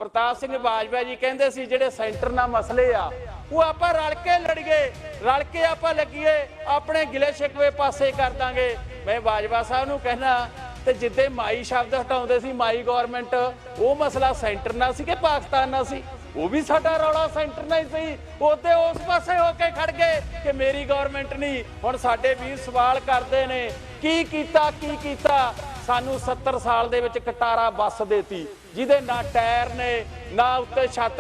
प्रताप सिंह बाजवा जी कहते सी जिहड़े सेंटर नाल मसले आ वो आपां रल के लड़ीए, रल के आपां लगीए, अपने गिले शिकवे पासे कर दांगे। मैं बाजवा साहब नूं कहना ते जिद्दे माई शब्द हटाउंदे सी माई गौरमेंट, वो मसला सेंटर नाल सी कि पाकिस्तान नाल सी? वो भी साडा रौला सेंटर नाल सी। ओते उस पासे होके खड़ गए कि मेरी गौरमेंट नहीं। हुण साडे वीर सवाल करदे ने की कीता सानू 70 साल दे विच कटारा बस देती जिहदे ना टायर ने, ना उत्ते छत,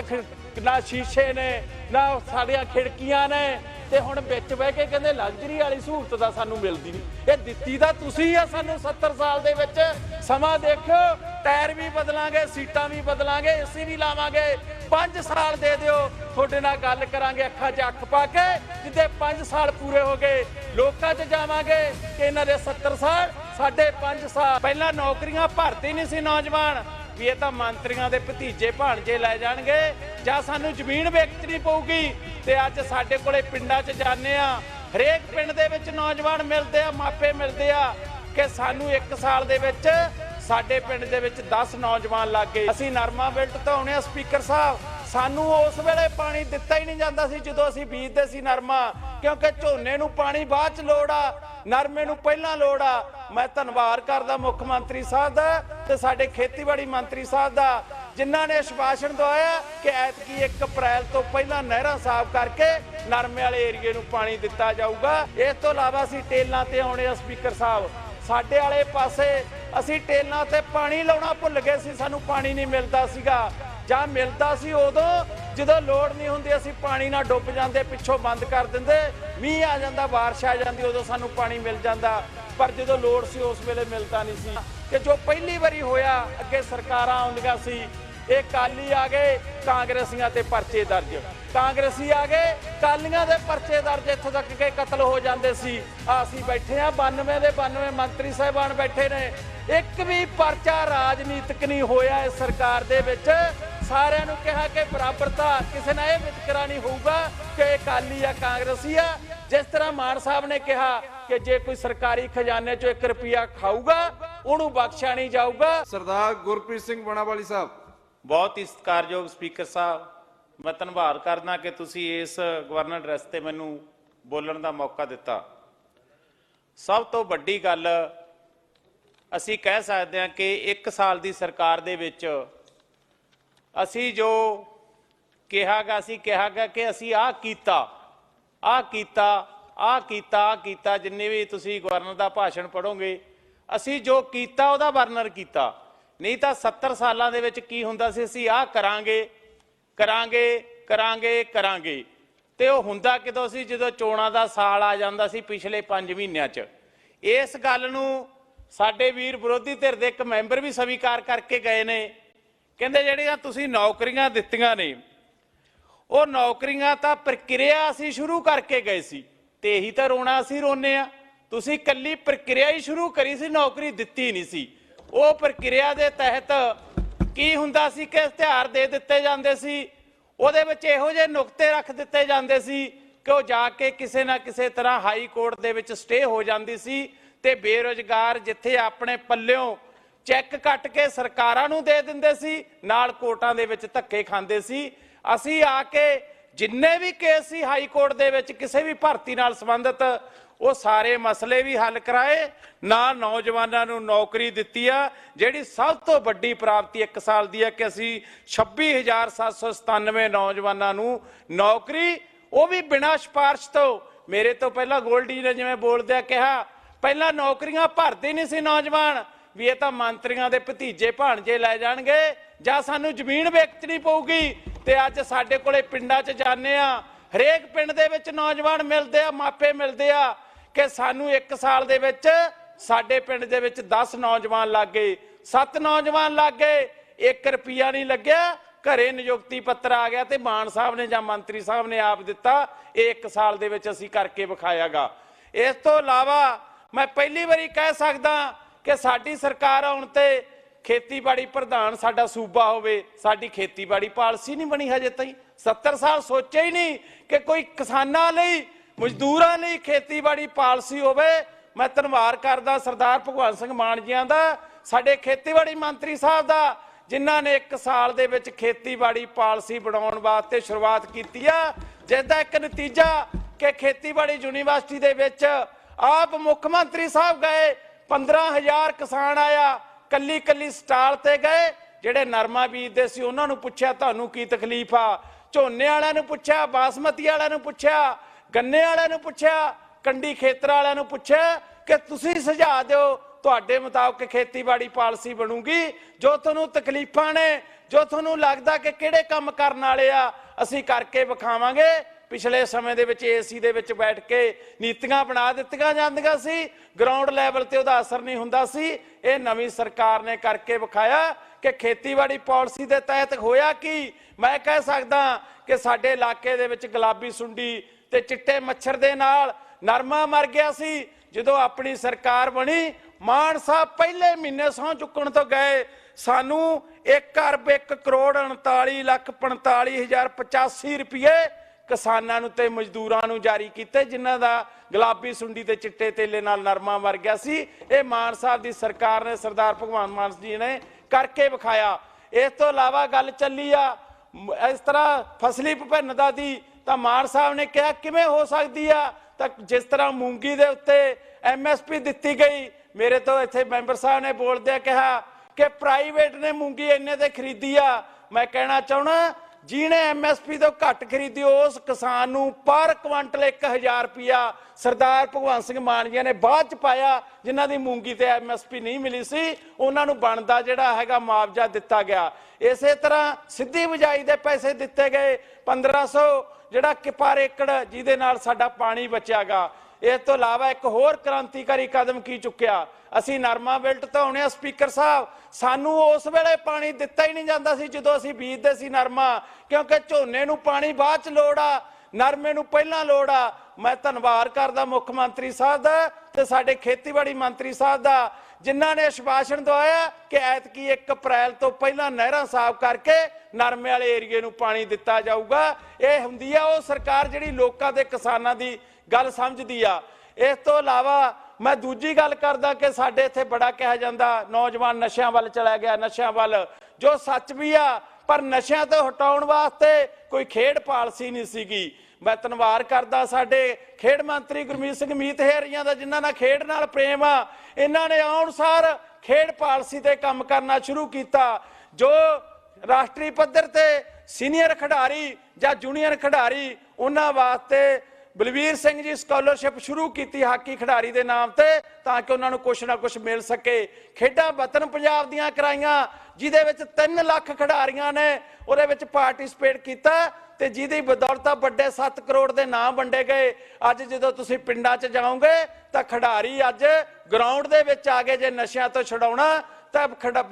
ना शीशे ने, ना साडियां खिड़कियां ने, ते हुण विच बह के कहंदे लग्जरी वाली सहूलत दा सानू मिलदी नहीं। ये दित्ती दा तुसीं आ सानू 70 साल दे विच। समा देखो, टायर भी बदलांगे, सीटां भी बदलांगे, एसी भी लावांगे। 5 साल दे दिओ, तुहाडे नाल गल करांगे अखां 'च अख पा के। जिद्दे 5 साल पूरे हो गए लोकां 'च जावांगे कि इन्हां दे 70 साल साढ़े 5 साल। पहला नौकरियां भरते नहीं सी नौजवान, भी ये तो मंत्रियों के भतीजे भाणजे लै जाणगे जां सानू जमीन वेचनी पऊगी। ते अज साडे कोले पिंडां 'च जाने आ, हरेक पिंड दे विच नौजवान मिलदे आ, मापे मिलदे आ कि सानू 1 साल दे विच साडे पिंड दे विच 10 नौजवान लग गए। असीं नरमा बिल्ट धोणे आ स्पीकर साहब, सानू उस वेले पानी दिता ही नहीं जाता सी जदों असीं बीजदे सी नरमा, क्योंकि झोने नूं पानी बाद च लोड़ आ, नरमे नूं पहलां लोड़ आ। मैं धन्नवाद करदा मुख मंत्री साहब दा ते साडे खेतीबाड़ी मंत्री साहब दा जिन्हां ने आश्वासन दवाया कि ऐतकी 1 अप्रैल तो पहलां नहरां साफ करके नरमे वाले एरिए नूं पानी दिता जाऊगा। इस तों इलावा असीं टेलां ते आउणे आ स्पीकर साहब, साडे वाले पासे असीं टेलां ते पानी लाउणा भुल गए सी, सानू पानी नहीं मिलदा सीगा। जां मिलदा सी उदों जदों लोड़ नहीं हुंदी असीं पानी नाल डुੱਬ जांदे, पिछों बंद कर दिंदे, मींह आ जांदा, बारिश आ जांदी, उदों सानू पानी मिल जांदा। पर जदों लोड़ सी उस वेले मिलदा नहीं सी। कि जो पहली वारी होया अगे सरकारां आउंदियां सी, ये काली आ गए, कांग्रेसियां ते परचे दर्ज, कांग्रेसी आ गए, कालियां दे परचे दर्ज, इत्थों तक के कतल हो जांदे सी। असीं बैठे आ 92 दे 92 मंत्री साहिबान बैठे ने, एक भी परचा राजनीतिक नहीं होया इस सरकार दे विच। सारिਆਂ ਨੂੰ ਕਿਹਾ कि बराबरता, किसी ने यह वितकरा नहीं होगा कि अकाली या कांग्रेसी आ। जिस तरह मान साहब ने कहा कि जे कोई सरकारी खजाने चो 1 रुपया खाऊगा उन्होंने बख्शा नहीं जाऊगा। सरदार गुरप्रीत सिंह बनावाली साहब। बहुत ही सत्कारयोग स्पीकर साहब, मैं धन्नवाद करदा कि तुसी इस गवर्नर एड्रैस ते मैनू बोलण दा मौका दिता। सब तो वड्डी गल असी कह सकते हैं कि 1 साल की सरकार दे विच असी जो कहागा कि असी आ कीता, जिन्ने भी तुसी गवर्नर का भाषण पढ़ोगे असी जो कीता उहदा वर्णन कीता। नहीं तो 70 सालों दे विच की हुंदा सी, असी आ करांगे ते ओह हुंदा किदों सी जदों चोणां दा साल आ जांदा सी पिछले 5 महीनों च। इस गल नूं साडे वीर विरोधी धिर दे एक मैंबर भी स्वीकार करके गए ने, कहंदे जिहड़ियां तुसीं नौकरियां दित्तियां ने ਉਹ ਨੌਕਰੀਆਂ ਤਾਂ ਪ੍ਰਕਿਰਿਆ ਅਸੀਂ ਸ਼ੁਰੂ ਕਰਕੇ ਗਏ ਸੀ ਤੇ ਇਹੀ ਤਾਂ ਰੋਣਾ ਅਸੀਂ ਰੋਨੇ ਆ। ਤੁਸੀਂ ਕੱਲੀ ਪ੍ਰਕਿਰਿਆ ਹੀ ਸ਼ੁਰੂ ਕਰੀ ਸੀ, ਨੌਕਰੀ ਦਿੱਤੀ ਨਹੀਂ ਸੀ। ਉਹ ਪ੍ਰਕਿਰਿਆ ਦੇ ਤਹਿਤ ਕੀ ਹੁੰਦਾ ਸੀ ਕਿ ਇਸ਼ਤਿਹਾਰ ਦੇ ਦਿੱਤੇ ਜਾਂਦੇ ਸੀ, ਉਹਦੇ ਵਿੱਚ ਇਹੋ ਜਿਹੇ ਨੁਕਤੇ ਰੱਖ ਦਿੱਤੇ ਜਾਂਦੇ ਸੀ ਕਿ ਉਹ ਜਾ ਕੇ ਕਿਸੇ ਨਾ ਕਿਸੇ ਤਰ੍ਹਾਂ ਹਾਈ ਕੋਰਟ ਦੇ ਵਿੱਚ ਸਟੇ ਹੋ ਜਾਂਦੀ ਸੀ ਤੇ ਬੇਰੁਜ਼ਗਾਰ ਜਿੱਥੇ ਆਪਣੇ ਪੱਲਿਓਂ ਚੈੱਕ ਕੱਟ ਕੇ ਸਰਕਾਰਾਂ ਨੂੰ ਦੇ ਦਿੰਦੇ ਸੀ, ਨਾਲ ਕੋਰਟਾਂ ਦੇ ਵਿੱਚ ਧੱਕੇ ਖਾਂਦੇ ਸੀ। ਅਸੀਂ ਆ ਕੇ ਜਿੰਨੇ ਵੀ ਕੇਸ ਸੀ ਹਾਈ ਕੋਰਟ ਦੇ ਵਿੱਚ ਕਿਸੇ ਵੀ ਭਰਤੀ ਨਾਲ ਸੰਬੰਧਿਤ ਉਹ ਸਾਰੇ ਮਸਲੇ ਵੀ ਹੱਲ ਕਰਾਏ, ਨਾ ਨੌਜਵਾਨਾਂ ਨੂੰ ਨੌਕਰੀ ਦਿੱਤੀ ਆ। ਜਿਹੜੀ ਸਭ ਤੋਂ ਵੱਡੀ ਪ੍ਰਾਪਤੀ 1 ਸਾਲ ਦੀ ਹੈ ਕਿ ਅਸੀਂ 26,797 ਨੌਜਵਾਨਾਂ ਨੂੰ ਨੌਕਰੀ, ਉਹ ਵੀ ਬਿਨਾਂ ਸਿਫਾਰਿਸ਼ ਤੋਂ। ਮੇਰੇ ਤੋਂ ਪਹਿਲਾਂ ਗੋਲਡੀ ਨੇ ਜਿਵੇਂ ਬੋਲਦਿਆਂ ਕਿਹਾ ਪਹਿਲਾਂ ਨੌਕਰੀਆਂ ਭਰਦੇ ਨਹੀਂ ਸੀ ਨੌਜਵਾਨ, ਵੀ ਇਹ ਤਾਂ ਮੰਤਰੀਆਂ ਦੇ ਭਤੀਜੇ ਭਾਣਜੇ ਲੈ ਜਾਣਗੇ ਜਾਂ ਸਾਨੂੰ ਜ਼ਮੀਨ ਵੇਚਣੀ ਪਊਗੀ। ਤੇ ਅੱਜ ਸਾਡੇ ਕੋਲੇ ਪਿੰਡਾਂ 'ਚ ਜਾਣੇ ਆ, ਹਰੇਕ ਪਿੰਡ ਦੇ ਵਿੱਚ ਨੌਜਵਾਨ ਮਿਲਦੇ ਆ, ਮਾਪੇ ਮਿਲਦੇ ਆ ਕਿ ਸਾਨੂੰ 1 ਸਾਲ ਦੇ ਵਿੱਚ ਸਾਡੇ ਪਿੰਡ ਦੇ ਵਿੱਚ 10 ਨੌਜਵਾਨ ਲੱਗ ਗਏ, 7 ਨੌਜਵਾਨ ਲੱਗ ਗਏ, 1 ਰੁਪਿਆ ਨਹੀਂ ਲੱਗਿਆ, ਘਰੇ ਨਿਯੁਕਤੀ ਪੱਤਰ ਆ ਗਿਆ ਤੇ ਮਾਨ ਸਾਹਿਬ ਨੇ ਜਾਂ ਮੰਤਰੀ ਸਾਹਿਬ ਨੇ ਆਪ ਦਿੱਤਾ। ਇਹ 1 ਸਾਲ ਦੇ ਵਿੱਚ ਅਸੀਂ ਕਰਕੇ ਵਿਖਾਇਆਗਾ। ਇਸ ਤੋਂ ਇਲਾਵਾ ਮੈਂ ਪਹਿਲੀ ਵਾਰੀ ਕਹਿ ਸਕਦਾ कि साडी सरकार आउण ते खेतीबाड़ी प्रधान साडा सूबा होवे, साडी खेतीबाड़ी पॉलिसी नहीं बनी हजे ताईं। 70 साल सोचे ही नहीं कि कोई किसानां लई मजदूरां लई खेतीबाड़ी पॉलिसी होवे। मैं धन्नवाद करदा सरदार भगवंत सिंह मान जियां दा, साडे खेतीबाड़ी मंत्री साहब दा, ਜਿਨ੍ਹਾਂ ਨੇ 1 ਸਾਲ ਦੇ ਵਿੱਚ ਖੇਤੀਬਾੜੀ ਪਾਲਿਸੀ ਬਣਾਉਣ ਵਾਸਤੇ ਸ਼ੁਰੂਆਤ ਕੀਤੀ ਆ, ਜਿਸ ਦਾ ਇੱਕ ਨਤੀਜਾ ਕਿ ਖੇਤੀਬਾੜੀ ਯੂਨੀਵਰਸਿਟੀ ਦੇ ਵਿੱਚ ਆਪ ਮੁੱਖ ਮੰਤਰੀ ਸਾਹਿਬ ਗਏ, 15,000 ਕਿਸਾਨ ਆਇਆ, ਕੱਲੀ ਕੱਲੀ ਸਟਾਲ ਤੇ ਗਏ, ਜਿਹੜੇ ਨਰਮਾ ਬੀਜਦੇ ਸੀ ਉਹਨਾਂ ਨੂੰ ਪੁੱਛਿਆ ਤੁਹਾਨੂੰ ਕੀ ਤਕਲੀਫ ਆ, ਝੋਨੇ ਵਾਲਿਆਂ ਨੂੰ ਪੁੱਛਿਆ, ਬਾਸਮਤੀ ਵਾਲਿਆਂ ਨੂੰ ਪੁੱਛਿਆ, ਗੰਨੇ ਵਾਲਿਆਂ ਨੂੰ ਪੁੱਛਿਆ, ਕੰਡੀ ਖੇਤਰ ਵਾਲਿਆਂ ਨੂੰ ਪੁੱਛਿਆ ਕਿ ਤੁਸੀਂ ਸੁਝਾਅ ਦਿਓ ਤੁਹਾਡੇ ਮੁਤਾਬਕ ਖੇਤੀਬਾੜੀ ਪਾਲਿਸੀ ਬਣੂਗੀ, ਜੋ ਤੁਹਾਨੂੰ ਤਕਲੀਫਾਂ ਨੇ, ਜੋ ਤੁਹਾਨੂੰ ਲੱਗਦਾ ਕਿ ਕਿਹੜੇ ਕੰਮ ਕਰਨ ਵਾਲੇ ਆ, ਅਸੀਂ ਕਰਕੇ ਵਿਖਾਵਾਂਗੇ। ਪਿਛਲੇ ਸਮੇਂ ਦੇ ਵਿੱਚ ਏਸੀ ਦੇ ਵਿੱਚ ਬੈਠ ਕੇ ਨੀਤੀਆਂ ਬਣਾ ਦਿੱਤੀਆਂ ਜਾਂਦੀਆਂ ਸੀ, ਗਰਾਊਂਡ ਲੈਵਲ ਤੇ ਉਹਦਾ ਅਸਰ ਨਹੀਂ ਹੁੰਦਾ ਸੀ। ਇਹ ਨਵੀਂ ਸਰਕਾਰ ਨੇ ਕਰਕੇ ਵਿਖਾਇਆ ਕਿ ਖੇਤੀਬਾੜੀ ਪਾਲਿਸੀ ਦੇ ਤਹਿਤ ਹੋਇਆ ਕੀ। ਮੈਂ ਕਹਿ ਸਕਦਾ ਕਿ ਸਾਡੇ ਇਲਾਕੇ ਦੇ ਵਿੱਚ ਗੁਲਾਬੀ ਸੁੰਡੀ ਤੇ ਚਿੱਟੇ ਮੱਛਰ ਦੇ ਨਾਲ ਨਰਮਾ ਮਰ ਗਿਆ ਸੀ। ਜਦੋਂ ਆਪਣੀ ਸਰਕਾਰ ਬਣੀ, ਮਾਨ ਸਾਹਿਬ ਪਹਿਲੇ ਮਹੀਨੇ ਸਹੁੰ ਚੁੱਕਣ ਤੋਂ ਗਏ, ਸਾਨੂੰ 1 ਅਰਬ 1 ਕਰੋੜ 39,45,085 ਰੁਪਏ ਕਿਸਾਨਾਂ ਨੂੰ ਤੇ ਮਜ਼ਦੂਰਾਂ ਨੂੰ ਜਾਰੀ ਕੀਤੇ, ਜਿਨ੍ਹਾਂ ਦਾ ਗੁਲਾਬੀ ਸੁੰਡੀ ਤੇ ਚਿੱਟੇ ਤੇਲੇ ਨਾਲ ਨਰਮਾ ਮਰ ਗਿਆ ਸੀ। ਇਹ ਮਾਨ ਸਾਹਿਬ ਦੀ ਸਰਕਾਰ ਨੇ, ਸਰਦਾਰ ਭਗਵੰਤ ਮਾਨ ਜੀ ਨੇ ਕਰਕੇ ਵਿਖਾਇਆ। ਇਸ ਤੋਂ ਇਲਾਵਾ ਗੱਲ ਚੱਲੀ ਆ ਇਸ ਤਰ੍ਹਾਂ ਫਸਲੀ ਵਿਭਿੰਨਤਾ ਦੀ, ਤਾਂ ਮਾਨ ਸਾਹਿਬ ਨੇ ਕਿਹਾ ਕਿਵੇਂ ਹੋ ਸਕਦੀ ਆ, ਤਾਂ ਜਿਸ ਤਰ੍ਹਾਂ ਮੂੰਗੀ ਦੇ ਉੱਤੇ MSP ਦਿੱਤੀ ਗਈ, ਮੇਰੇ ਤੋਂ ਇੱਥੇ ਮੈਂਬਰ ਸਾਹਿਬ ਨੇ ਬੋਲਦਿਆਂ ਕਿਹਾ ਕਿ ਪ੍ਰਾਈਵੇਟ ਨੇ ਮੂੰਗੀ ਇੰਨੇ ਤੇ ਖਰੀਦੀ ਆ। ਮੈਂ ਕਹਿਣਾ ਚਾਹਣਾ, ਜਿਹਨੇ MSP ਤੋਂ ਘੱਟ ਖਰੀਦੀ ਉਸ ਕਿਸਾਨ ਨੂੰ ਪਰ ਕੁਆਂਟਲ 1,000 ਰੁਪਇਆ ਸਰਦਾਰ ਭਗਵੰਤ ਸਿੰਘ ਮਾਨ ਜੀ ਨੇ ਬਾਅਦ ਚ ਪਾਇਆ, ਜਿਨ੍ਹਾਂ ਦੀ ਮੂੰਗੀ ਤੇ MSP ਨਹੀਂ ਮਿਲੀ ਸੀ, ਉਹਨਾਂ ਨੂੰ ਬਣਦਾ ਜਿਹੜਾ ਹੈਗਾ ਮੁਆਵਜ਼ਾ ਦਿੱਤਾ ਗਿਆ। ਇਸੇ ਤਰ੍ਹਾਂ ਸਿੱਧੀ ਬਿਜਾਈ ਦੇ ਪੈਸੇ ਦਿੱਤੇ ਗਏ, 1500 ਜਿਹੜਾ ਕਿ ਪਰ ਏਕੜ, ਜਿਹਦੇ ਨਾਲ ਸਾਡਾ ਪਾਣੀ ਬਚਿਆਗਾ। ਇਸ ਤੋਂ ਇਲਾਵਾ ਇੱਕ ਹੋਰ ਕ੍ਰਾਂਤੀਕਾਰੀ ਕਦਮ ਕੀ ਚੁੱਕਿਆ, ਅਸੀਂ ਨਰਮਾ ਬਿਲਟ ਤੋਂ ਆਉਣੇ ਆ ਸਪੀਕਰ ਸਾਹਿਬ, ਸਾਨੂੰ ਉਸ ਵੇਲੇ ਪਾਣੀ ਦਿੱਤਾ ਹੀ ਨਹੀਂ ਜਾਂਦਾ ਸੀ ਜਦੋਂ ਅਸੀਂ ਬੀਜਦੇ ਸੀ ਨਰਮਾ, ਕਿਉਂਕਿ ਝੋਨੇ ਨੂੰ ਪਾਣੀ ਬਾਅਦ ਚ ਲੋੜ ਆ, ਨਰਮੇ ਨੂੰ ਪਹਿਲਾਂ ਲੋੜ ਆ। ਮੈਂ ਧੰਨਵਾਦ ਕਰਦਾ ਮੁੱਖ ਮੰਤਰੀ ਸਾਹਿਬ ਦਾ ਤੇ ਸਾਡੇ ਖੇਤੀਬਾੜੀ ਮੰਤਰੀ ਸਾਹਿਬ ਦਾ, ਜਿਨ੍ਹਾਂ ਨੇ ਆਸ਼ਵਾਸਨ ਦਵਾਇਆ ਕਿ ਐਤਕੀ 1 ਅਪ੍ਰੈਲ ਤੋਂ ਪਹਿਲਾਂ ਨਹਿਰਾਂ ਸਾਫ਼ ਕਰਕੇ ਨਰਮੇ ਵਾਲੇ ਏਰੀਏ ਨੂੰ ਪਾਣੀ ਦਿੱਤਾ ਜਾਊਗਾ। ਇਹ ਹੁੰਦੀ ਆ ਉਹ ਸਰਕਾਰ ਜਿਹੜੀ ਲੋਕਾਂ ਦੇ ਕਿਸਾਨਾਂ ਦੀ ਗੱਲ ਸਮਝਦੀ ਆ। ਇਸ ਤੋਂ ਇਲਾਵਾ ਮੈਂ ਦੂਜੀ ਗੱਲ ਕਰਦਾ ਕਿ ਸਾਡੇ ਇੱਥੇ ਬੜਾ ਕਿਹਾ ਜਾਂਦਾ ਨੌਜਵਾਨ ਨਸ਼ਿਆਂ ਵੱਲ ਚਲਾ ਗਿਆ, ਨਸ਼ਿਆਂ ਵੱਲ, ਜੋ ਸੱਚ ਵੀ ਆ, ਪਰ ਨਸ਼ਿਆਂ ਤੋਂ ਹਟਾਉਣ ਵਾਸਤੇ ਕੋਈ ਖੇਡ ਪਾਲਿਸੀ ਨਹੀਂ ਸੀਗੀ। ਮੈਂ ਧੰਨਵਾਦ ਕਰਦਾ ਸਾਡੇ ਖੇਡ ਮੰਤਰੀ ਗੁਰਮੀਤ ਸਿੰਘ ਮੀਤਹੇਰੀਆਂ ਦਾ, ਜਿਨ੍ਹਾਂ ਨਾਲ ਖੇਡ ਨਾਲ ਪ੍ਰੇਮ ਆ। ਇਹਨਾਂ ਨੇ ਆਉਣ ਸਾਰ ਖੇਡ ਪਾਲਿਸੀ ਤੇ ਕੰਮ ਕਰਨਾ ਸ਼ੁਰੂ ਕੀਤਾ, ਜੋ ਰਾਸ਼ਟਰੀ ਪੱਧਰ ਤੇ ਸੀਨੀਅਰ ਖਿਡਾਰੀ ਜਾਂ ਜੂਨੀਅਰ ਖਿਡਾਰੀ, ਉਹਨਾਂ ਵਾਸਤੇ ਬਲਵੀਰ ਸਿੰਘ ਜੀ ਸਕਾਲਰਸ਼ਿਪ ਸ਼ੁਰੂ ਕੀਤੀ ਹਾਕੀ ਖਿਡਾਰੀ ਦੇ ਨਾਮ ਤੇ, ਤਾਂ ਕਿ ਉਹਨਾਂ ਨੂੰ ਕੁਛ ਨਾ ਕੁਛ ਮਿਲ ਸਕੇ। ਖੇਡਾਂ ਵਤਨ ਪੰਜਾਬ ਦੀਆਂ ਕਰਾਈਆਂ, ਜਿਹਦੇ ਵਿੱਚ 3 ਲੱਖ ਖਿਡਾਰੀਆਂ ਨੇ ਉਹਦੇ ਵਿੱਚ ਪਾਰਟਿਸਿਪੇਟ ਕੀਤਾ, ਤੇ ਜਿਹਦੀ ਬਦੌਲਤ ਵੱਡੇ 7 ਕਰੋੜ ਦੇ ਨਾਮ ਵੰਡੇ ਗਏ। ਅੱਜ ਜਦੋਂ ਤੁਸੀਂ ਪਿੰਡਾਂ 'ਚ ਜਾਓਗੇ ਤਾਂ ਖਿਡਾਰੀ ਅੱਜ ਗਰਾਊਂਡ ਦੇ ਵਿੱਚ ਆ ਗਏ। ਜੇ ਨਸ਼ਿਆਂ ਤੋਂ ਛਡਾਉਣਾ ਤਾਂ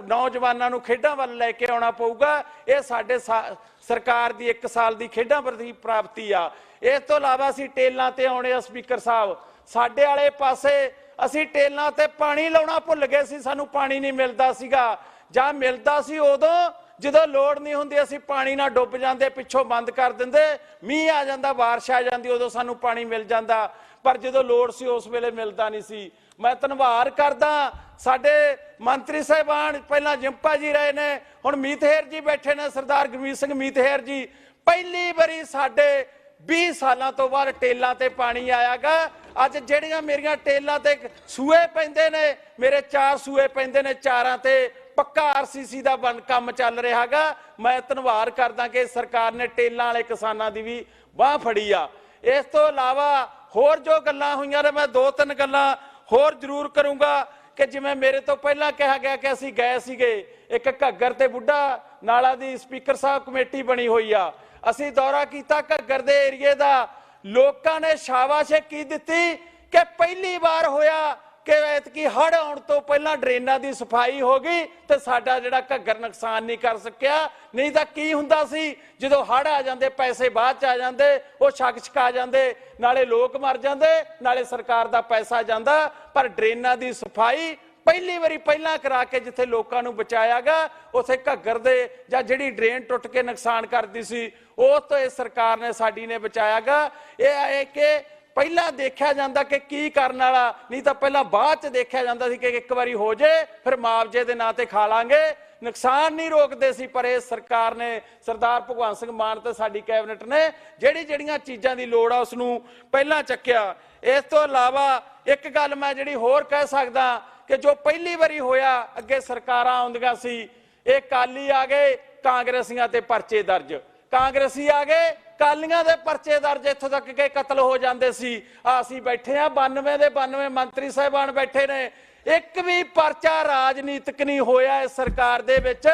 ਨੌਜਵਾਨਾਂ ਨੂੰ ਖੇਡਾਂ ਵੱਲ ਲੈ ਕੇ ਆਉਣਾ ਪਊਗਾ। ਇਹ ਸਾਡੇ ਸਰਕਾਰ ਦੀ 1 ਸਾਲ ਦੀ ਖੇਡਾਂ ਪ੍ਰਤੀ ਪ੍ਰਾਪਤੀ ਆ। ਇਸ ਤੋਂ ਇਲਾਵਾ ਅਸੀਂ ਟੇਲਾਂ ਤੇ ਆਉਣੇ ਆ ਸਪੀਕਰ ਸਾਹਿਬ, ਸਾਡੇ ਵਾਲੇ ਪਾਸੇ ਅਸੀਂ ਟੇਲਾਂ ਤੇ ਪਾਣੀ ਲਾਉਣਾ ਭੁੱਲ ਗਏ ਸੀ, ਸਾਨੂੰ ਪਾਣੀ ਨਹੀਂ ਮਿਲਦਾ ਸੀਗਾ, ਜਾਂ ਮਿਲਦਾ ਸੀ ਉਦੋਂ ਜਦੋਂ ਲੋੜ ਨਹੀਂ ਹੁੰਦੀ ਅਸੀਂ ਪਾਣੀ ਨਾਲ ਡੁੱਬ ਜਾਂਦੇ, ਪਿੱਛੋਂ ਬੰਦ ਕਰ ਦਿੰਦੇ, ਮੀਂਹ ਆ ਜਾਂਦਾ, ਬਾਰਿਸ਼ ਆ ਜਾਂਦੀ, ਉਦੋਂ ਸਾਨੂੰ ਪਾਣੀ ਮਿਲ ਜਾਂਦਾ, ਪਰ ਜਦੋਂ ਲੋੜ ਸੀ ਉਸ ਵੇਲੇ ਮਿਲਦਾ ਨਹੀਂ ਸੀ। ਮੈਂ ਧੰਨਵਾਦ ਕਰਦਾ ਸਾਡੇ ਮੰਤਰੀ ਸਾਹਿਬਾਨ, ਪਹਿਲਾਂ ਜਿੰਪਾ ਜੀ ਰਹੇ ਨੇ, ਹੁਣ ਮੀਤਹੇਰ ਜੀ ਬੈਠੇ ਨੇ, ਸਰਦਾਰ ਗੁਰਮੀਤ ਸਿੰਘ ਮੀਤਹੇਰ ਜੀ। ਪਹਿਲੀ ਵਾਰੀ ਸਾਡੇ 20 ਸਾਲਾਂ ਤੋਂ ਬਾਅਦ ਟੇਲਾਂ ਤੇ ਪਾਣੀ ਆਇਆਗਾ। ਅੱਜ ਜਿਹੜੀਆਂ ਮੇਰੀਆਂ ਟੇਲਾਂ ਤੇ ਸੂਏ ਪੈਂਦੇ ਨੇ, ਮੇਰੇ 4 ਸੂਏ ਪੈਂਦੇ ਨੇ, 4ਾਂ ਤੇ ਪੱਕਾ RCC ਦਾ ਕੰਮ ਚੱਲ ਰਿਹਾ ਹੈਗਾ। ਮੈਂ ਧੰਨਵਾਦ ਕਰਦਾ ਕਿ ਸਰਕਾਰ ਨੇ ਟੇਲਾਂ ਵਾਲੇ ਕਿਸਾਨਾਂ ਦੀ ਵੀ ਬਾਹ ਫੜੀ ਆ। ਇਸ ਤੋਂ ਇਲਾਵਾ ਹੋਰ ਜੋ ਗੱਲਾਂ ਹੋਈਆਂ ਨੇ, ਮੈਂ 2-3 ਗੱਲਾਂ ਹੋਰ ਜ਼ਰੂਰ ਕਰੂੰਗਾ ਕਿ ਜਿਵੇਂ ਮੇਰੇ ਤੋਂ ਪਹਿਲਾਂ ਕਿਹਾ ਗਿਆ ਕਿ ਅਸੀਂ ਗਏ ਸੀਗੇ ਇੱਕ ਘੱਗਰ ਤੇ ਬੁੱਢਾ ਨਾਲਾ ਦੀ ਸਪੀਕਰ ਸਾਹਿਬ ਕਮੇਟੀ ਬਣੀ ਹੋਈ ਆ, ਅਸੀਂ ਦੌਰਾ ਕੀਤਾ ਘੱਗਰ ਦੇ ਏਰੀਏ ਦਾ। ਲੋਕਾਂ ਨੇ ਸ਼ਾਬਾਸ਼ ਕੀ ਦਿੱਤੀ ਕਿ ਪਹਿਲੀ ਵਾਰ ਹੋਇਆ ਕਿ ਐਤਕੀ ਹੜ੍ਹ ਆਉਣ ਤੋਂ ਪਹਿਲਾਂ ਡਰੇਨਾਂ ਦੀ ਸਫਾਈ ਹੋ ਗਈ ਤੇ ਸਾਡਾ ਜਿਹੜਾ ਘੱਗਰ ਨੁਕਸਾਨ ਨਹੀਂ ਕਰ ਸਕਿਆ। ਨਹੀਂ ਤਾਂ ਕੀ ਹੁੰਦਾ ਸੀ, ਜਦੋਂ ਹੜ੍ਹ ਆ ਜਾਂਦੇ ਪੈਸੇ ਬਾਅਦ ਚ ਆ ਜਾਂਦੇ, ਉਹ ਛਕ ਜਾਂਦੇ, ਨਾਲੇ ਲੋਕ ਮਰ ਜਾਂਦੇ, ਨਾਲੇ ਸਰਕਾਰ ਦਾ ਪੈਸਾ ਜਾਂਦਾ। ਪਰ ਡਰੇਨਾਂ ਦੀ ਸਫਾਈ ਪਹਿਲੀ ਵਾਰੀ ਪਹਿਲਾਂ ਕਰਾ ਕੇ ਜਿੱਥੇ ਲੋਕਾਂ ਨੂੰ ਬਚਾਇਆਗਾ, ਉੱਥੇ ਘੱਗਰ ਦੇ ਜਾਂ ਜਿਹੜੀ ਡਰੇਨ ਟੁੱਟ ਕੇ ਨੁਕਸਾਨ ਕਰਦੀ ਸੀ ਉਹ ਤੋਂ ਇਹ ਸਰਕਾਰ ਨੇ ਸਾਡੀ ਨੇ ਬਚਾਇਆਗਾ। ਇਹ ਹੈ ਕਿ ਪਹਿਲਾਂ ਦੇਖਿਆ ਜਾਂਦਾ ਕਿ ਕੀ ਕਰਨ ਵਾਲਾ, ਨਹੀਂ ਤਾਂ ਪਹਿਲਾਂ ਬਾਅਦ ਚ ਦੇਖਿਆ ਜਾਂਦਾ ਸੀ ਕਿ ਇੱਕ ਵਾਰੀ ਹੋ ਜੇ ਫਿਰ ਮੁਆਵਜ਼ੇ ਦੇ ਨਾਂ ਤੇ ਖਾ ਲਾਂਗੇ। ਨੁਕਸਾਨ ਨਹੀਂ ਰੋਕਦੇ ਸੀ, ਪਰ ਇਸ ਸਰਕਾਰ ਨੇ, ਸਰਦਾਰ ਭਗਵੰਤ ਸਿੰਘ ਮਾਨ ਤੇ ਸਾਡੀ ਕੈਬਨਿਟ ਨੇ ਜਿਹੜੀਆਂ ਚੀਜ਼ਾਂ ਦੀ ਲੋੜ ਆ ਉਸ ਨੂੰ ਪਹਿਲਾਂ ਚੱਕਿਆ। ਇਸ ਤੋਂ ਇਲਾਵਾ ਇੱਕ ਗੱਲ ਮੈਂ ਜਿਹੜੀ ਹੋਰ ਕਹਿ ਸਕਦਾ ਕਿ ਜੋ ਪਹਿਲੀ ਵਾਰੀ ਹੋਇਆ, ਅੱਗੇ ਸਰਕਾਰਾਂ ਆਉਂਦੀਆਂ ਸੀ, ਇਹ ਅਕਾਲੀ ਆ ਗਏ, ਕਾਂਗਰਸੀਆਂ ਤੇ ਪਰਚੇ ਦਰਜ, ਕਾਂਗਰਸੀ ਆ ਗਏ, ਕਾਲੀਆਂ ਦੇ ਪਰਚੇ ਦਰਜ, ਇੱਥੋਂ ਤੱਕ ਕਿ ਕਤਲ ਹੋ ਜਾਂਦੇ ਸੀ। ਅਸੀਂ ਬੈਠੇ ਆ 92 ਦੇ 92 ਮੰਤਰੀ ਸਾਹਿਬਾਨ ਬੈਠੇ ਨੇ, ਇੱਕ ਵੀ ਪਰਚਾ ਰਾਜਨੀਤਿਕ ਨਹੀਂ ਹੋਇਆ ਇਸ ਸਰਕਾਰ ਦੇ ਵਿੱਚ।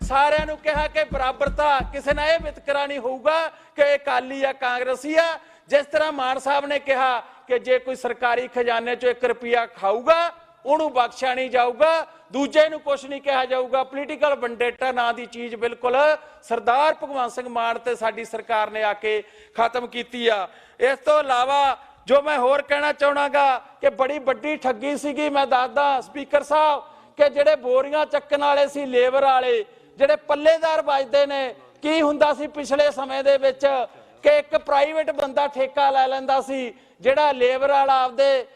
ਸਾਰਿਆਂ ਨੂੰ ਕਿਹਾ ਕਿ ਬਰਾਬਰਤਾ, ਕਿਸੇ ਨਾਲ ਇਹ ਵਿਤਕਰਾ ਨਹੀਂ ਹੋਊਗਾ ਕਿ ਅਕਾਲੀ ਆ ਕਾਂਗਰਸੀ ਆ। ਜਿਸ ਤਰ੍ਹਾਂ ਮਾਨ ਸਾਹਿਬ ਨੇ ਕਿਹਾ ਕਿ ਜੇ ਕੋਈ ਸਰਕਾਰੀ ਖਜ਼ਾਨੇ ਚੋਂ 1 ਰੁਪਿਆ ਖਾਊਗਾ ਉਹਨੂੰ ਬਖਸ਼ਿਆ ਨਹੀਂ ਜਾਊਗਾ, ਦੂਜੇ ਨੂੰ ਕੁਝ ਨਹੀਂ ਕਿਹਾ ਜਾਊਗਾ। ਪੋਲੀਟੀਕਲ ਵੰਡੇਟਾ ਨਾਂ ਦੀ ਚੀਜ਼ ਬਿਲਕੁਲ ਸਰਦਾਰ ਭਗਵੰਤ ਸਿੰਘ ਮਾਨ ਤੇ ਸਾਡੀ ਸਰਕਾਰ ਨੇ ਆ ਕੇ ਖਤਮ ਕੀਤੀ ਆ। ਇਸ ਤੋਂ ਇਲਾਵਾ ਜੋ ਮੈਂ ਹੋਰ ਕਹਿਣਾ ਚਾਹਣਾਗਾ ਕਿ ਬੜੀ ਵੱਡੀ ਠੱਗੀ ਸੀਗੀ, ਮੈਂ ਦੱਸਦਾ ਸਪੀਕਰ ਸਾਹਿਬ, ਕਿ ਜਿਹੜੇ ਬੋਰੀਆਂ ਚੱਕਣ ਵਾਲੇ ਸੀ, ਲੇਬਰ ਵਾਲੇ ਜਿਹੜੇ ਪੱਲੇਦਾਰ ਵੱਜਦੇ ਨੇ, ਕੀ ਹੁੰਦਾ ਸੀ ਪਿਛਲੇ ਸਮੇਂ ਦੇ ਵਿੱਚ ਕਿ ਇੱਕ ਪ੍ਰਾਈਵੇਟ ਬੰਦਾ ਠੇਕਾ ਲੈ ਲੈਂਦਾ ਸੀ, ਜਿਹੜਾ ਲੇਬਰ ਵਾਲਾ ਆਪਦੇ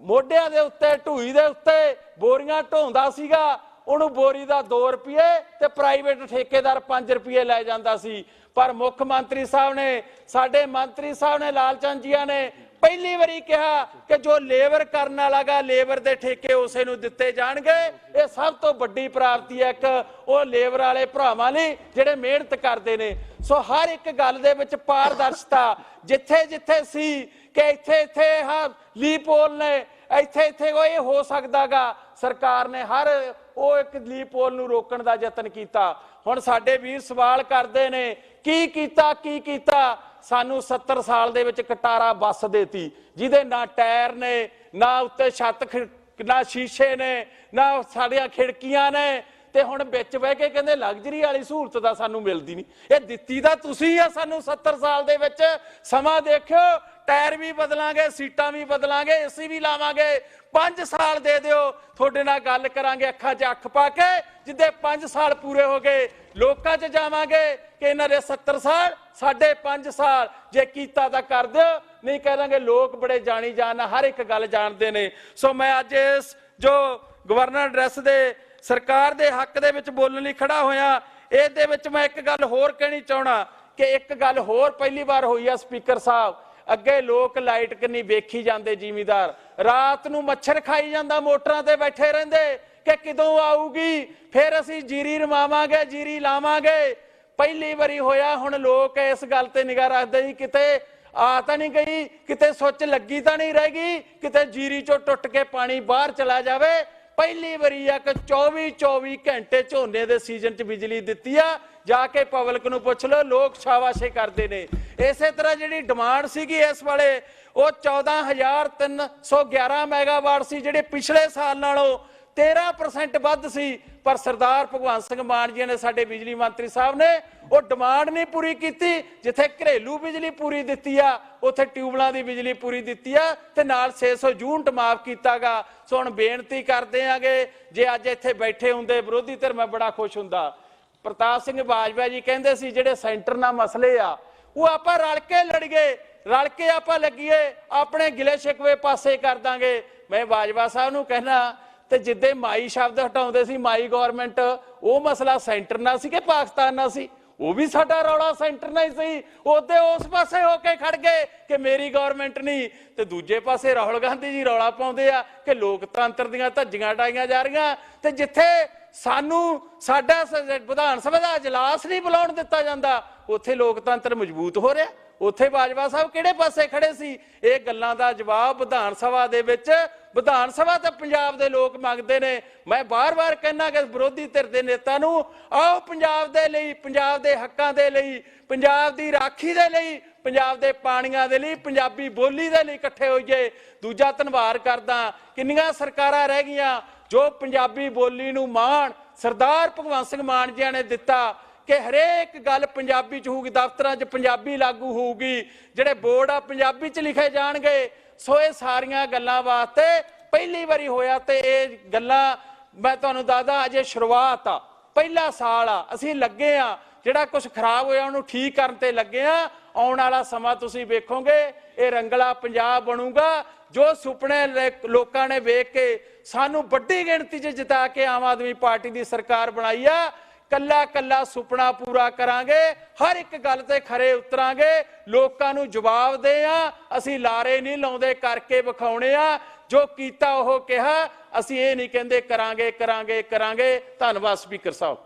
ਮੋਢਿਆਂ ਦੇ ਉੱਤੇ, ਢੂਈ ਦੇ ਉੱਤੇ ਬੋਰੀਆਂ ਢੋਂਦਾ ਸੀਗਾ, ਉਹਨੂੰ ਬੋਰੀ ਦਾ 2 ਰੁਪਏ ਤੇ ਪ੍ਰਾਈਵੇਟ ਠੇਕੇਦਾਰ 5 ਰੁਪਏ ਲੈ ਜਾਂਦਾ ਸੀ। ਪਰ ਮੁੱਖ ਮੰਤਰੀ ਸਾਹਿਬ ਨੇ, ਸਾਡੇ ਮੰਤਰੀ ਸਾਹਿਬ ਨੇ, ਲਾਲਚੰਦ ਜੀਆ ਨੇ ਪਹਿਲੀ ਵਾਰੀ ਕਿਹਾ ਕਿ ਜੋ ਲੇਬਰ ਕਰਨ ਵਾਲਾ ਗਾ, ਲੇਬਰ ਦੇ ਠੇਕੇ ਉਸੇ ਨੂੰ ਦਿੱਤੇ ਜਾਣਗੇ। ਇਹ ਸਭ ਤੋਂ ਵੱਡੀ ਪ੍ਰਾਪਤੀ ਹੈ ਇੱਕ ਉਹ ਲੇਬਰ ਵਾਲੇ ਭਰਾਵਾਂ ਲਈ ਜਿਹੜੇ ਮਿਹਨਤ ਕਰਦੇ ਨੇ। ਸੋ ਹਰ ਇੱਕ ਗੱਲ ਦੇ ਵਿੱਚ ਪਾਰਦਰਸ਼ਤਾ, ਜਿੱਥੇ ਜਿੱਥੇ ਸੀ ਕਿ ਇੱਥੇ ਹਾਂ ਲੀਪੋਲ ਨੇ, ਇੱਥੇ ਉਹ ਇਹ ਹੋ ਸਕਦਾਗਾ, ਸਰਕਾਰ ਨੇ ਹਰ ਉਹ ਇੱਕ ਲੀਪੋਲ ਨੂੰ ਰੋਕਣ ਦਾ ਯਤਨ ਕੀਤਾ। ਹੁਣ ਸਾਡੇ ਵੀਰ ਸਵਾਲ ਕਰਦੇ ਨੇ ਕੀ ਕੀਤਾ। ਸਾਨੂੰ 70 ਸਾਲ ਦੇ ਵਿੱਚ ਕਟਾਰਾ ਬੱਸ ਦੇਤੀ, ਜਿਹਦੇ ਨਾ ਟਾਇਰ ਨੇ, ਨਾ ਉੱਤੇ ਛੱਤ, ਨਾ ਸ਼ੀਸ਼ੇ ਨੇ, ਨਾ ਸਾਡੀਆਂ ਖਿੜਕੀਆਂ ਨੇ, ਤੇ ਹੁਣ ਵਿੱਚ ਬਹਿ ਕੇ ਕਹਿੰਦੇ ਲਗਜ਼ਰੀ ਵਾਲੀ ਸਹੂਲਤ ਦਾ ਸਾਨੂੰ ਮਿਲਦੀ ਨਹੀਂ। ਇਹ ਦਿੱਤੀ ਤਾਂ ਤੁਸੀਂ ਆ ਸਾਨੂੰ 70 ਸਾਲ ਦੇ ਵਿੱਚ। ਸਮਾਂ ਦੇਖਿਓ, ਟਾਇਰ ਵੀ ਬਦਲਾਂਗੇ, ਸੀਟਾਂ ਵੀ ਬਦਲਾਂਗੇ, ਏਸੀ ਵੀ ਲਾਵਾਂਗੇ। 5 ਸਾਲ ਦੇ ਦਿਓ, ਤੁਹਾਡੇ ਨਾਲ ਗੱਲ ਕਰਾਂਗੇ ਅੱਖਾਂ 'ਚ ਅੱਖ ਪਾ ਕੇ। ਜਿੱਦੇ 5 ਸਾਲ ਪੂਰੇ ਹੋ ਗਏ ਲੋਕਾਂ 'ਚ ਜਾਵਾਂਗੇ ਕਿ ਇਹਨਾਂ ਦੇ 70 ਸਾਲ, ਸਾਡੇ 5 ਸਾਲ। ਜੇ ਕੀਤਾ ਤਾਂ ਕਰ ਦਿਓ, ਨਹੀਂ ਕਹਾਂਗੇ ਲੋਕ ਬੜੇ ਜਾਣੀ ਜਾਣ, ਹਰ ਇੱਕ ਗੱਲ ਜਾਣਦੇ ਨੇ। ਸੋ ਮੈਂ ਅੱਜ ਇਸ ਜੋ ਗਵਰਨਰ ਐਡਰੈਸ ਦੇ ਸਰਕਾਰ ਦੇ ਹੱਕ ਦੇ ਵਿੱਚ ਬੋਲਣ ਲਈ ਖੜਾ ਹੋਇਆ। ਇਹਦੇ ਵਿੱਚ ਮੈਂ ਇੱਕ ਗੱਲ ਹੋਰ ਕਹਿਣੀ ਚਾਹਣਾ ਕਿ ਇੱਕ ਗੱਲ ਹੋਰ ਪਹਿਲੀ ਵਾਰ ਹੋਈ ਆ ਸਪੀਕਰ ਸਾਹਿਬ, ਅੱਗੇ ਲੋਕ ਲਾਈਟ ਕਿੰਨੀ ਵੇਖੀ ਜਾਂਦੇ, ਜ਼ਿਮੀਦਾਰ ਰਾਤ ਨੂੰ ਮੱਛਰ ਖਾਈ ਜਾਂਦਾ, ਮੋਟਰਾਂ ਤੇ ਬੈਠੇ ਰਹਿੰਦੇ ਕਿ ਕਦੋਂ ਆਊਗੀ, ਫਿਰ ਅਸੀਂ ਜੀਰੀ ਰਮਾਵਾਂਗੇ, ਜੀਰੀ ਲਾਵਾਂਗੇ। ਪਹਿਲੀ ਵਾਰੀ ਹੋਇਆ, ਹੁਣ ਲੋਕ ਇਸ ਗੱਲ ਤੇ ਨਿਗਾਹ ਰੱਖਦੇ ਜੀ ਕਿਤੇ ਆ ਤਾਂ ਨਹੀਂ ਗਈ, ਕਿਤੇ ਸੁੱਚ ਲੱਗੀ ਤਾਂ ਨਹੀਂ ਰਹਿ ਗਈ, ਕਿਤੇ ਜੀਰੀ ਚੋਂ ਟੁੱਟ ਕੇ ਪਾਣੀ ਬਾਹਰ ਚਲਾ ਜਾਵੇ। ਪਹਿਲੀ ਵਾਰੀ ਆ ਕਿ 24 ਘੰਟੇ ਝੋਨੇ ਦੇ ਸੀਜ਼ਨ 'ਚ ਬਿਜਲੀ ਦਿੱਤੀ ਆ। ਜਾ ਕੇ ਪਬਲਿਕ ਨੂੰ ਪੁੱਛ ਲਓ, ਲੋਕ ਸ਼ਾਬਾਸ਼ੇ ਕਰਦੇ ਨੇ। ਇਸੇ ਤਰ੍ਹਾਂ ਜਿਹੜੀ ਡਿਮਾਂਡ ਸੀਗੀ ਇਸ ਵੇਲੇ ਉਹ 14,311 ਮੈਗਾਵਾਟ ਸੀ, ਜਿਹੜੇ ਪਿਛਲੇ ਸਾਲ ਨਾਲੋਂ 13% ਵੱਧ ਸੀ। ਪਰ ਸਰਦਾਰ ਭਗਵੰਤ ਸਿੰਘ ਮਾਨ ਜੀ ਨੇ, ਸਾਡੇ ਬਿਜਲੀ ਮੰਤਰੀ ਸਾਹਿਬ ਨੇ, ਉਹ ਡਿਮਾਂਡ ਨਹੀਂ ਪੂਰੀ ਕੀਤੀ। ਜਿੱਥੇ ਘਰੇਲੂ ਬਿਜਲੀ ਪੂਰੀ ਦਿੱਤੀ ਆ, ਉੱਥੇ ਟਿਊਬਲਾਂ ਦੀ ਬਿਜਲੀ ਪੂਰੀ ਦਿੱਤੀ ਆ ਤੇ ਨਾਲ 600 ਯੂਨਿਟ ਮਾਫ ਕੀਤਾਗਾ। ਸੋ ਹੁਣ ਬੇਨਤੀ ਕਰਦੇ ਆਂਗੇ, ਜੇ ਅੱਜ ਇੱਥੇ ਬੈਠੇ ਹੁੰਦੇ ਵਿਰੋਧੀ ਧਿਰ, ਮੈਂ ਬੜਾ ਖੁਸ਼ ਹੁੰਦਾ। ਪ੍ਰਤਾਪ ਸਿੰਘ ਬਾਜਵਾ ਜੀ ਕਹਿੰਦੇ ਸੀ ਜਿਹੜੇ ਸੈਂਟਰ ਨਾਲ ਮਸਲੇ ਆ ਉਹ ਆਪਾਂ ਰਲ ਕੇ ਲੜੀਏ, ਰਲ ਕੇ ਆਪਾਂ ਲੱਗੀਏ, ਆਪਣੇ ਗਿਲੇ ਸ਼ਿਕਵੇ ਪਾਸੇ ਕਰ ਦਾਂਗੇ। ਮੈਂ ਬਾਜਵਾ ਸਾਹਿਬ ਨੂੰ ਕਹਿਣਾ, ਤੇ ਜਿੱਦੇ ਮਾਈ ਸ਼ਬਦ ਹਟਾਉਂਦੇ ਸੀ, ਮਾਈ ਗਵਰਨਮੈਂਟ, ਉਹ ਮਸਲਾ ਸੈਂਟਰ ਨਾਲ ਸੀ ਕਿ ਪਾਕਿਸਤਾਨ ਨਾਲ ਸੀ? ਉਹ ਵੀ ਸਾਡਾ ਰੌਲਾ ਸੈਂਟਰ ਨਾਲ ਹੀ ਸੀ। ਉਹਦੇ ਉਸ ਪਾਸੇ ਹੋ ਕੇ ਖੜ ਗਏ ਕਿ ਮੇਰੀ ਗਵਰਨਮੈਂਟ ਨਹੀਂ, ਤੇ ਦੂਜੇ ਪਾਸੇ ਰਾਹੁਲ ਗਾਂਧੀ ਜੀ ਰੌਲਾ ਪਾਉਂਦੇ ਆ ਕਿ ਲੋਕਤੰਤਰ ਦੀਆਂ ਧੱਜੀਆਂ ਟਾਈਆਂ ਜਾ ਰਹੀਆਂ। ਤੇ ਜਿੱਥੇ ਸਾਨੂੰ ਸਾਡਾ ਵਿਧਾਨ ਸਭਾ ਦਾ ਇਜਲਾਸ ਨਹੀਂ ਬੁਲਾਉਣ ਦਿੱਤਾ ਜਾਂਦਾ, ਉੱਥੇ ਲੋਕਤੰਤਰ ਮਜ਼ਬੂਤ ਹੋ ਰਿਹਾ। ਉੱਥੇ ਬਾਜਵਾ ਸਾਹਿਬ ਕਿਹੜੇ ਪਾਸੇ ਖੜੇ ਸੀ? ਇਹ ਗੱਲਾਂ ਦਾ ਜਵਾਬ ਵਿਧਾਨ ਸਭਾ ਦੇ ਵਿੱਚ, ਵਿਧਾਨ ਸਭਾ ਤਾਂ ਪੰਜਾਬ ਦੇ ਲੋਕ ਮੰਗਦੇ ਨੇ। ਮੈਂ ਬਾਰ-ਬਾਰ ਕਹਿਣਾ ਕਿ ਵਿਰੋਧੀ ਧਿਰ ਦੇ ਨੇਤਾ ਨੂੰ, ਆਓ ਪੰਜਾਬ ਦੇ ਲਈ, ਪੰਜਾਬ ਦੇ ਹੱਕਾਂ ਦੇ ਲਈ, ਪੰਜਾਬ ਦੀ ਰਾਖੀ ਦੇ ਲਈ, ਪੰਜਾਬ ਦੇ ਪਾਣੀਆਂ ਦੇ ਲਈ, ਪੰਜਾਬੀ ਬੋਲੀ ਦੇ ਲਈ ਇਕੱਠੇ ਹੋਈਏ। ਦੂਜਾ ਧੰਨਵਾਦ ਕਰਦਾ, ਕਿੰਨੀਆਂ ਸਰਕਾਰਾਂ ਰਹਿ ਗਈਆਂ ਜੋ ਪੰਜਾਬੀ ਬੋਲੀ ਨੂੰ ਮਾਣ ਸਰਦਾਰ ਭਗਵੰਤ ਸਿੰਘ ਮਾਨ ਜੀ ਨੇ ਦਿੱਤਾ ਕਿ ਹਰੇਕ ਗੱਲ ਪੰਜਾਬੀ 'ਚ ਹੋਊਗੀ, ਦਫ਼ਤਰਾਂ 'ਚ ਪੰਜਾਬੀ ਲਾਗੂ ਹੋਊਗੀ, ਜਿਹੜੇ ਬੋਰਡ ਆ ਪੰਜਾਬੀ 'ਚ ਲਿਖੇ ਜਾਣਗੇ। ਸੋ ਇਹ ਸਾਰੀਆਂ ਗੱਲਾਂ ਵਾਸਤੇ ਪਹਿਲੀ ਵਾਰੀ ਹੋਇਆ। ਤੇ ਇਹ ਗੱਲਾਂ ਮੈਂ ਤੁਹਾਨੂੰ ਦੱਸਦਾ, ਅਜੇ ਸ਼ੁਰੂਆਤ ਆ, ਪਹਿਲਾ ਸਾਲ ਆ, ਅਸੀਂ ਲੱਗੇ ਆ, ਜਿਹੜਾ ਕੁਝ ਖਰਾਬ ਹੋਇਆ ਉਹਨੂੰ ਠੀਕ ਕਰਨ ਤੇ ਲੱਗੇ ਆ। ਆਉਣ ਵਾਲਾ ਸਮਾਂ ਤੁਸੀਂ ਵੇਖੋਗੇ ਇਹ ਰੰਗਲਾ ਪੰਜਾਬ ਬਣੂਗਾ ਜੋ ਸੁਪਨੇ ਲੋਕਾਂ ਨੇ ਵੇਖ ਕੇ ਸਾਨੂੰ ਵੱਡੀ ਗਿਣਤੀ 'ਚ ਜਿਤਾ ਕੇ ਆਮ ਆਦਮੀ ਪਾਰਟੀ ਦੀ ਸਰਕਾਰ ਬਣਾਈ ਆ। ਕੱਲਾ ਕੱਲਾ ਸੁਪਨਾ ਪੂਰਾ ਕਰਾਂਗੇ, ਹਰ ਇੱਕ ਗੱਲ ਤੇ ਖਰੇ ਉਤਰਾਂਗੇ, ਲੋਕਾਂ ਨੂੰ ਜਵਾਬ ਦੇ ਆ। ਅਸੀਂ ਲਾਰੇ ਨਹੀਂ ਲਾਉਂਦੇ, ਕਰਕੇ ਵਿਖਾਉਣੇ ਆ। ਜੋ ਕੀਤਾ ਉਹ ਕਿਹਾ, ਅਸੀਂ ਇਹ ਨਹੀਂ ਕਹਿੰਦੇ ਕਰਾਂਗੇ ਕਰਾਂਗੇ ਕਰਾਂਗੇ। ਧੰਨਵਾਦ ਸਪੀਕਰ ਸਾਹਿਬ।